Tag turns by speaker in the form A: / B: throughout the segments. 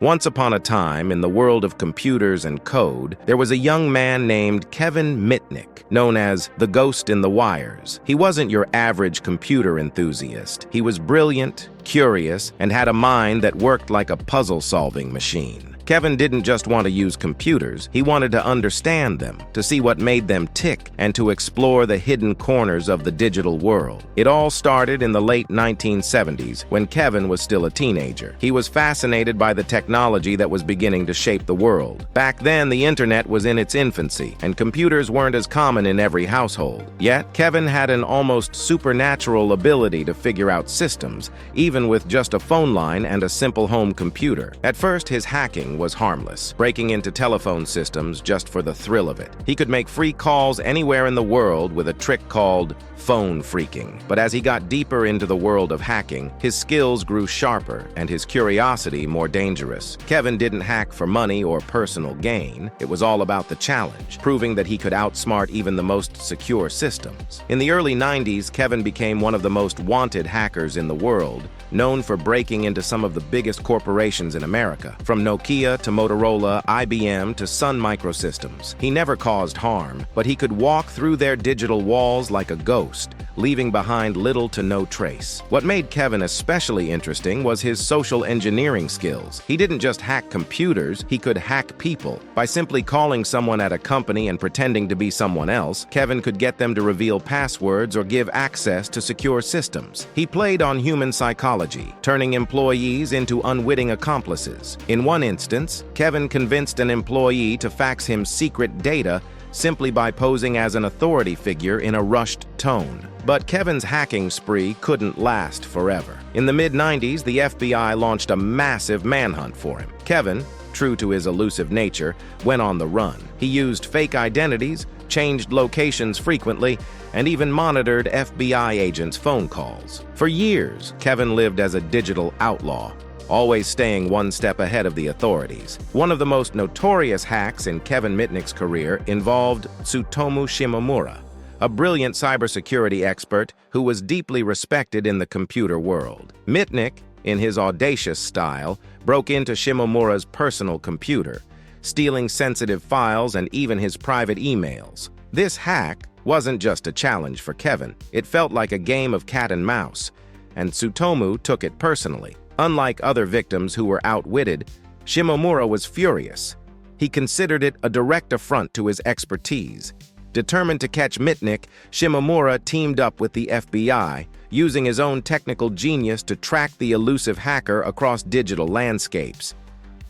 A: Once upon a time, in the world of computers and code, there was a young man named Kevin Mitnick, known as the Ghost in the Wires. He wasn't your average computer enthusiast. He was brilliant, curious, and had a mind that worked like a puzzle-solving machine. Kevin didn't just want to use computers, he wanted to understand them, to see what made them tick, and to explore the hidden corners of the digital world. It all started in the late 1970s, when Kevin was still a teenager. He was fascinated by the technology that was beginning to shape the world. Back then, the internet was in its infancy, and computers weren't as common in every household. Yet, Kevin had an almost supernatural ability to figure out systems, even with just a phone line and a simple home computer. At first, his hacking was harmless, breaking into telephone systems just for the thrill of it. He could make free calls anywhere in the world with a trick called phone phreaking. But as he got deeper into the world of hacking, his skills grew sharper and his curiosity more dangerous. Kevin didn't hack for money or personal gain. It was all about the challenge, proving that he could outsmart even the most secure systems. In the early 90s, Kevin became one of the most wanted hackers in the world, known for breaking into some of the biggest corporations in America, from Nokia to Motorola, IBM to Sun Microsystems. He never caused harm, but he could walk through their digital walls like a ghost, leaving behind little to no trace. What made Kevin especially interesting was his social engineering skills. He didn't just hack computers, he could hack people. By simply calling someone at a company and pretending to be someone else, Kevin could get them to reveal passwords or give access to secure systems. He played on human psychology, turning employees into unwitting accomplices. In one instance, Kevin convinced an employee to fax him secret data simply by posing as an authority figure in a rushed tone. But Kevin's hacking spree couldn't last forever. In the mid-90s, the FBI launched a massive manhunt for him. Kevin, true to his elusive nature, went on the run. He used fake identities, changed locations frequently, and even monitored FBI agents' phone calls. For years, Kevin lived as a digital outlaw, always staying one step ahead of the authorities. One of the most notorious hacks in Kevin Mitnick's career involved Tsutomu Shimomura, a brilliant cybersecurity expert who was deeply respected in the computer world. Mitnick, in his audacious style, broke into Shimomura's personal computer, stealing sensitive files and even his private emails. This hack wasn't just a challenge for Kevin. It felt like a game of cat and mouse, and Tsutomu took it personally. Unlike other victims who were outwitted, Shimomura was furious. He considered it a direct affront to his expertise. Determined to catch Mitnick, Shimomura teamed up with the FBI, using his own technical genius to track the elusive hacker across digital landscapes.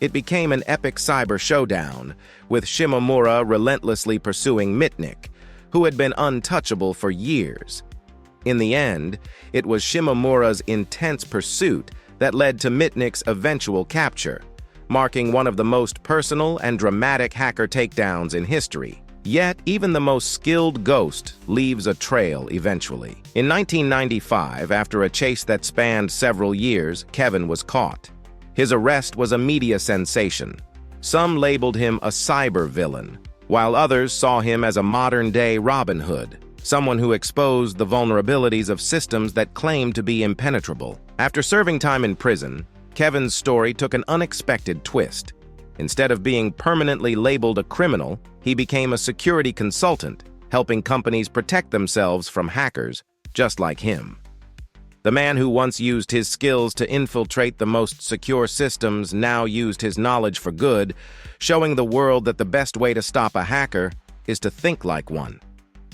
A: It became an epic cyber showdown, with Shimomura relentlessly pursuing Mitnick, who had been untouchable for years. In the end, it was Shimomura's intense pursuit that led to Mitnick's eventual capture, marking one of the most personal and dramatic hacker takedowns in history. Yet, even the most skilled ghost leaves a trail eventually. In 1995, after a chase that spanned several years, Kevin was caught. His arrest was a media sensation. Some labeled him a cyber villain, while others saw him as a modern-day Robin Hood, someone who exposed the vulnerabilities of systems that claimed to be impenetrable. After serving time in prison, Kevin's story took an unexpected twist. Instead of being permanently labeled a criminal, he became a security consultant, helping companies protect themselves from hackers just like him. The man who once used his skills to infiltrate the most secure systems now used his knowledge for good, showing the world that the best way to stop a hacker is to think like one.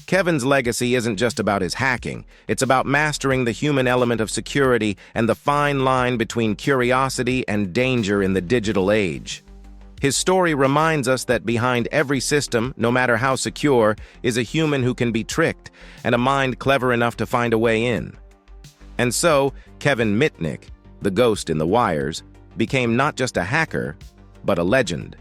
A: Kevin's legacy isn't just about his hacking, it's about mastering the human element of security and the fine line between curiosity and danger in the digital age. His story reminds us that behind every system, no matter how secure, is a human who can be tricked and a mind clever enough to find a way in. And so, Kevin Mitnick, the ghost in the wires, became not just a hacker, but a legend.